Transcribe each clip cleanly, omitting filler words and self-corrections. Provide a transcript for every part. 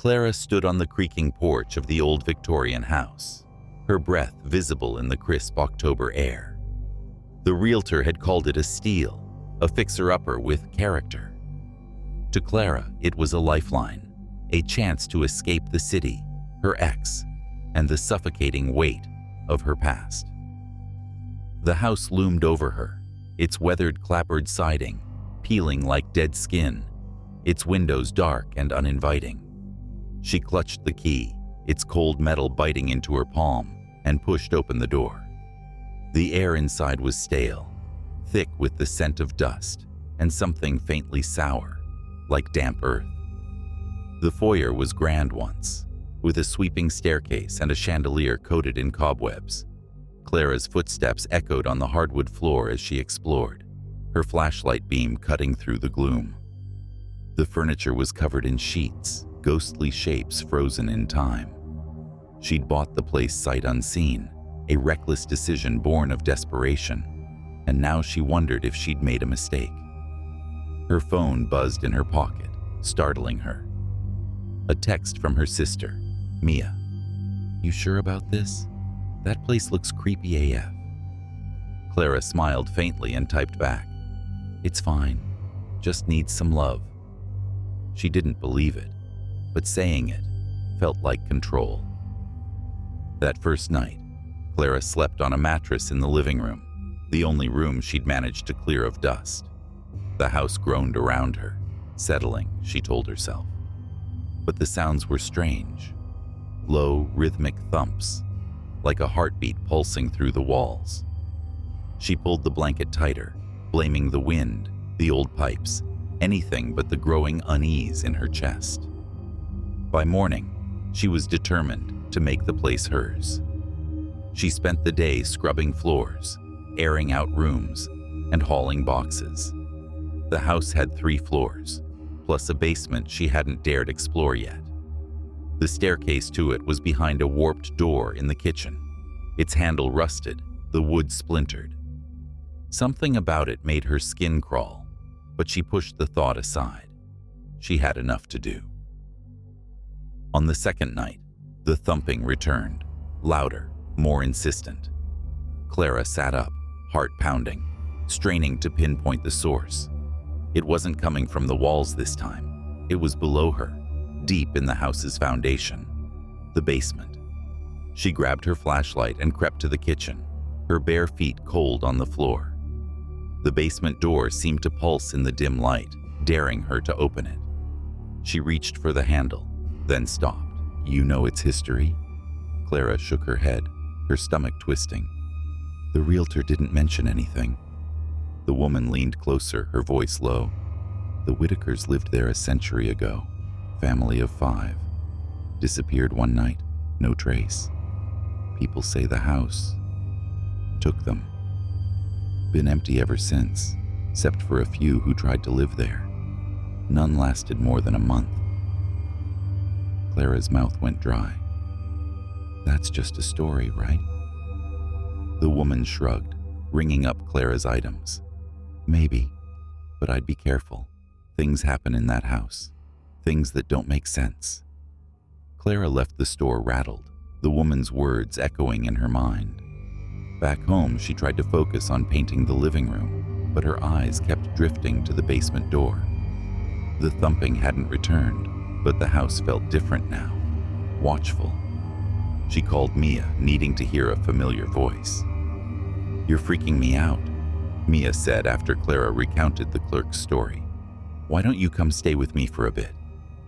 Clara stood on the creaking porch of the old Victorian house, her breath visible in the crisp October air. The realtor had called it a steal, a fixer-upper with character. To Clara, it was a lifeline, a chance to escape the city, her ex, and the suffocating weight of her past. The house loomed over her, its weathered clapboard siding peeling like dead skin, its windows dark and uninviting. She clutched the key, its cold metal biting into her palm, and pushed open the door. The air inside was stale, thick with the scent of dust and something faintly sour, like damp earth. The foyer was grand once, with a sweeping staircase and a chandelier coated in cobwebs. Clara's footsteps echoed on the hardwood floor as she explored, her flashlight beam cutting through the gloom. The furniture was covered in sheets, ghostly shapes frozen in time. She'd bought the place sight unseen, a reckless decision born of desperation, and now she wondered if she'd made a mistake. Her phone buzzed in her pocket, startling her. A text from her sister, Mia. "You sure about this? That place looks creepy AF." Clara smiled faintly and typed back, "It's fine, just needs some love." She didn't believe it, but saying it felt like control. That first night, Clara slept on a mattress in the living room, the only room she'd managed to clear of dust. The house groaned around her, settling, she told herself. But the sounds were strange, low, rhythmic thumps, like a heartbeat pulsing through the walls. She pulled the blanket tighter, blaming the wind, the old pipes, anything but the growing unease in her chest. By morning, she was determined to make the place hers. She spent the day scrubbing floors, airing out rooms, and hauling boxes. The house had 3 floors, plus a basement she hadn't dared explore yet. The staircase to it was behind a warped door in the kitchen. Its handle rusted, the wood splintered. Something about it made her skin crawl, but she pushed the thought aside. She had enough to do. On the second night, the thumping returned, louder, more insistent. Clara sat up, heart pounding, straining to pinpoint the source. It wasn't coming from the walls this time. It was below her, deep in the house's foundation, the basement. She grabbed her flashlight and crept to the kitchen, her bare feet cold on the floor. The basement door seemed to pulse in the dim light, daring her to open it. She reached for the handle, then stopped. "You know its history?" Clara shook her head, her stomach twisting. "The realtor didn't mention anything." The woman leaned closer, her voice low. "The Whitakers lived there a century ago. Family of 5. Disappeared one night, no trace. People say the house took them. Been empty ever since, except for a few who tried to live there. None lasted more than a month." Clara's mouth went dry. "That's just a story, right?" The woman shrugged, ringing up Clara's items. "Maybe, but I'd be careful. Things happen in that house. Things that don't make sense." Clara left the store rattled, the woman's words echoing in her mind. Back home, she tried to focus on painting the living room, but her eyes kept drifting to the basement door. The thumping hadn't returned, but the house felt different now, watchful. She called Mia, needing to hear a familiar voice. "You're freaking me out," Mia said after Clara recounted the clerk's story. "Why don't you come stay with me for a bit,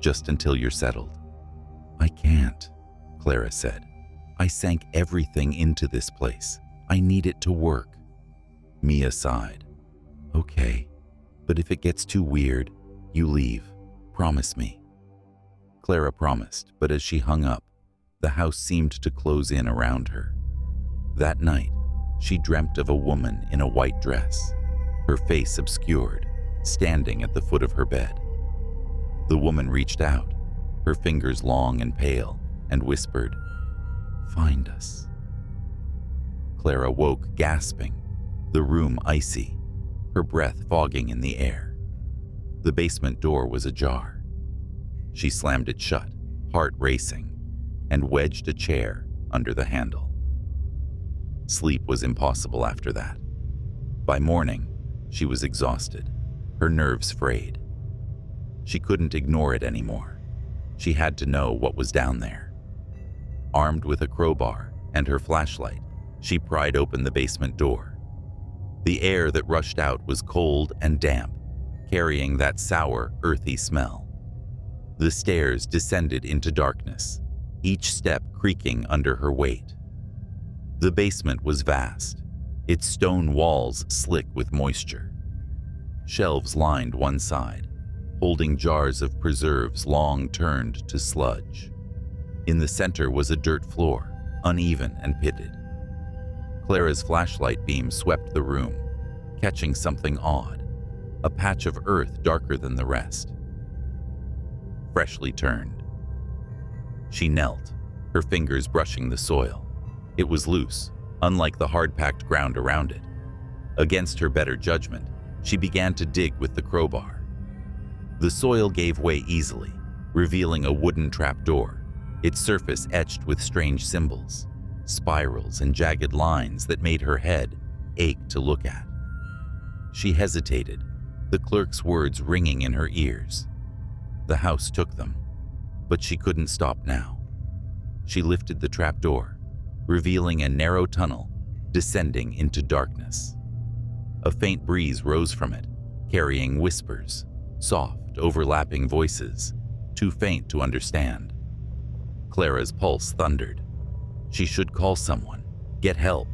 just until you're settled?" "I can't," Clara said. "I sank everything into this place. I need it to work." Mia sighed. "Okay, but if it gets too weird, you leave. Promise me." Clara promised, but as she hung up, the house seemed to close in around her. That night, she dreamt of a woman in a white dress, her face obscured, standing at the foot of her bed. The woman reached out, her fingers long and pale, and whispered, "Find us." Clara woke, gasping, the room icy, her breath fogging in the air. The basement door was ajar. She slammed it shut, heart racing, and wedged a chair under the handle. Sleep was impossible after that. By morning, she was exhausted, her nerves frayed. She couldn't ignore it anymore. She had to know what was down there. Armed with a crowbar and her flashlight, she pried open the basement door. The air that rushed out was cold and damp, carrying that sour, earthy smell. The stairs descended into darkness, each step creaking under her weight. The basement was vast, its stone walls slick with moisture. Shelves lined one side, holding jars of preserves long turned to sludge. In the center was a dirt floor, uneven and pitted. Clara's flashlight beam swept the room, catching something odd, a patch of earth darker than the rest. Freshly turned. She knelt, her fingers brushing the soil. It was loose, unlike the hard-packed ground around it. Against her better judgment, she began to dig with the crowbar. The soil gave way easily, revealing a wooden trapdoor, its surface etched with strange symbols, spirals and jagged lines that made her head ache to look at. She hesitated, the clerk's words ringing in her ears. The house took them, but she couldn't stop now. She lifted the trapdoor, revealing a narrow tunnel descending into darkness. A faint breeze rose from it, carrying whispers, soft, overlapping voices, too faint to understand. Clara's pulse thundered. She should call someone, get help,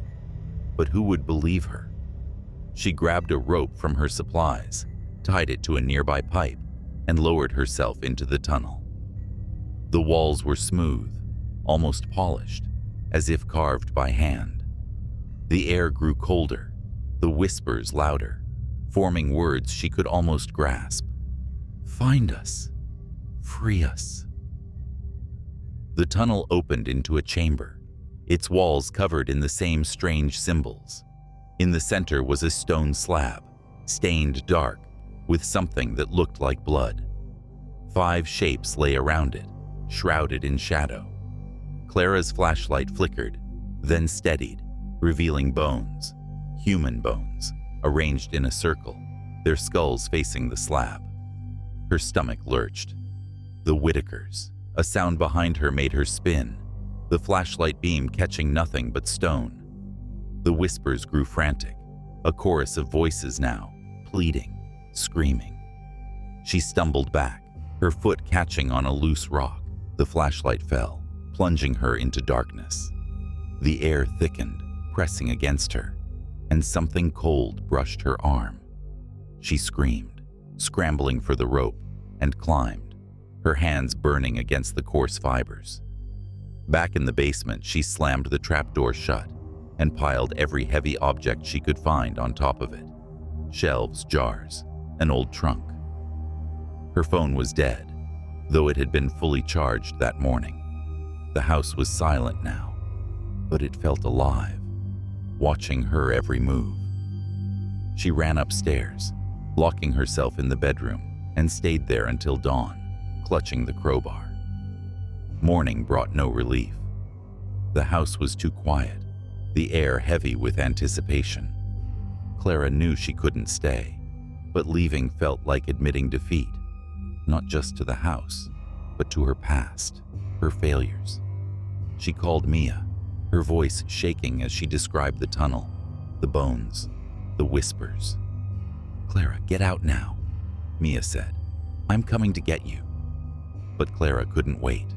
but who would believe her? She grabbed a rope from her supplies, tied it to a nearby pipe, and lowered herself into the tunnel. The walls were smooth, almost polished, as if carved by hand. The air grew colder, the whispers louder, forming words she could almost grasp. Find us. Free us. The tunnel opened into a chamber, its walls covered in the same strange symbols. In the center was a stone slab, stained dark, with something that looked like blood. 5 shapes lay around it, shrouded in shadow. Clara's flashlight flickered, then steadied, revealing bones, human bones, arranged in a circle, their skulls facing the slab. Her stomach lurched. The Whitakers. A sound behind her made her spin, the flashlight beam catching nothing but stone. The whispers grew frantic, a chorus of voices now, pleading, screaming. She stumbled back, her foot catching on a loose rock. The flashlight fell, plunging her into darkness. The air thickened, pressing against her, and something cold brushed her arm. She screamed, scrambling for the rope, and climbed, her hands burning against the coarse fibers. Back in the basement, she slammed the trapdoor shut and piled every heavy object she could find on top of it. Shelves, jars, an old trunk. Her phone was dead, though it had been fully charged that morning. The house was silent now, but it felt alive, watching her every move. She ran upstairs, locking herself in the bedroom, and stayed there until dawn, clutching the crowbar. Morning brought no relief. The house was too quiet, the air heavy with anticipation. Clara knew she couldn't stay, but leaving felt like admitting defeat, not just to the house, but to her past, her failures. She called Mia, her voice shaking as she described the tunnel, the bones, the whispers. "Clara, get out now," Mia said. "I'm coming to get you." But Clara couldn't wait.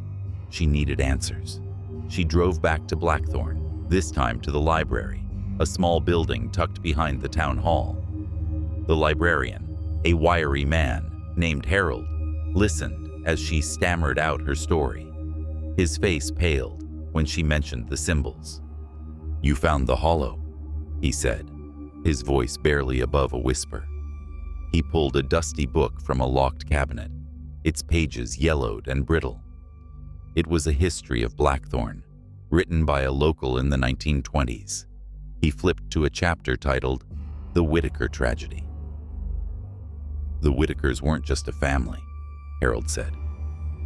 She needed answers. She drove back to Blackthorn, this time to the library, a small building tucked behind the town hall. The librarian, a wiry man named Harold, listened as she stammered out her story. His face paled when she mentioned the symbols. "You found the hollow," he said, his voice barely above a whisper. He pulled a dusty book from a locked cabinet, its pages yellowed and brittle. It was a history of Blackthorn, written by a local in the 1920s. He flipped to a chapter titled The Whitaker Tragedy. "The Whitakers weren't just a family," Harold said.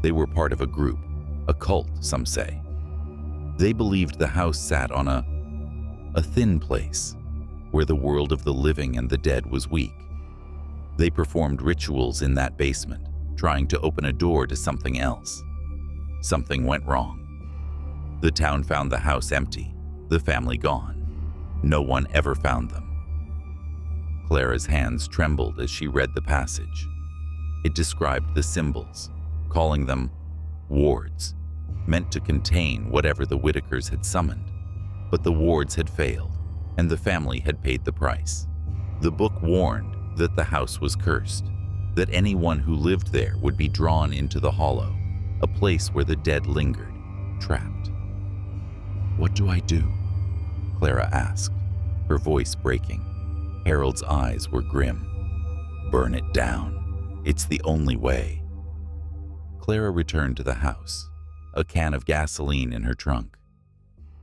"They were part of a group, a cult, some say. They believed the house sat on a thin place where the world of the living and the dead was weak. They performed rituals in that basement, trying to open a door to something else. Something went wrong. The town found the house empty, the family gone. No one ever found them. Clara's hands trembled as she read the passage. It described the symbols, calling them wards, meant to contain whatever the Whitakers had summoned. But the wards had failed, and the family had paid the price. The book warned that the house was cursed, that anyone who lived there would be drawn into the hollow, a place where the dead lingered, trapped. "What do I do?" Clara asked, her voice breaking. Harold's eyes were grim. "Burn it down. It's the only way." Clara returned to the house, a can of gasoline in her trunk.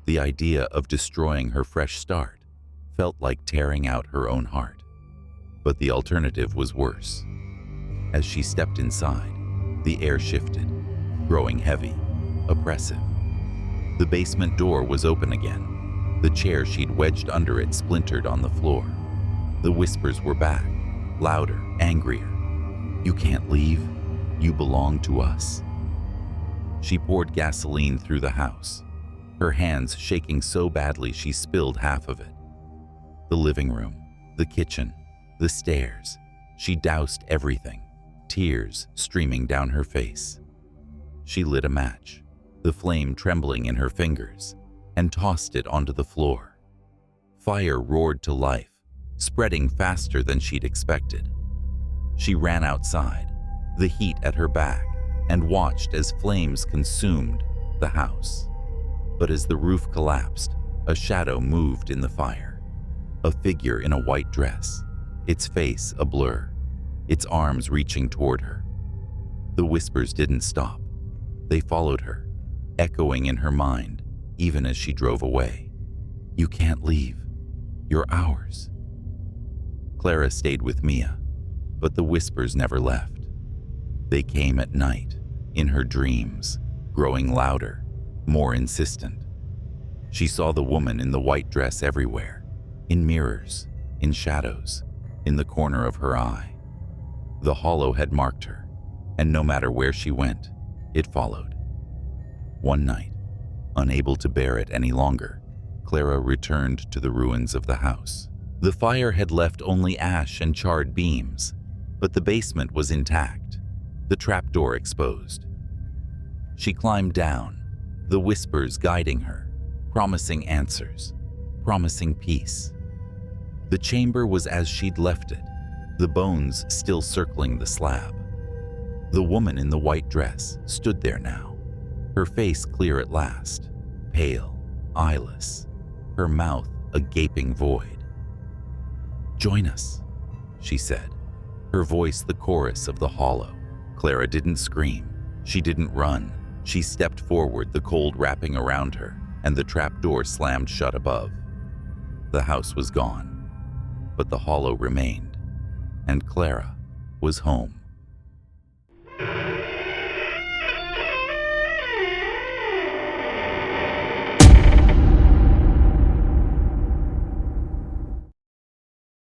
The idea of destroying her fresh start felt like tearing out her own heart. But the alternative was worse. As she stepped inside, the air shifted, growing heavy, oppressive. The basement door was open again. The chair she'd wedged under it splintered on the floor. The whispers were back, louder, angrier. "You can't leave. You belong to us." She poured gasoline through the house, her hands shaking so badly she spilled half of it. The living room, the kitchen, the stairs. She doused everything, tears streaming down her face. She lit a match, the flame trembling in her fingers, and tossed it onto the floor. Fire roared to life, spreading faster than she'd expected. She ran outside, the heat at her back, and watched as flames consumed the house. But as the roof collapsed, a shadow moved in the fire. A figure in a white dress, its face a blur, its arms reaching toward her. The whispers didn't stop. They followed her, echoing in her mind, even as she drove away. "You can't leave. You're ours." Clara stayed with Mia, but the whispers never left. They came at night, in her dreams, growing louder, more insistent. She saw the woman in the white dress everywhere, in mirrors, in shadows, in the corner of her eye. The hollow had marked her, and no matter where she went, it followed. One night, unable to bear it any longer, Clara returned to the ruins of the house. The fire had left only ash and charred beams, but the basement was intact, the trapdoor exposed. She climbed down, the whispers guiding her, promising answers, promising peace. The chamber was as she'd left it, the bones still circling the slab. The woman in the white dress stood there now, her face clear at last, pale, eyeless, her mouth a gaping void. "Join us," she said, her voice the chorus of the hollow. Clara didn't scream. She didn't run. She stepped forward, the cold wrapping around her, and the trapdoor slammed shut above. The house was gone, but the hollow remained, and Clara was home.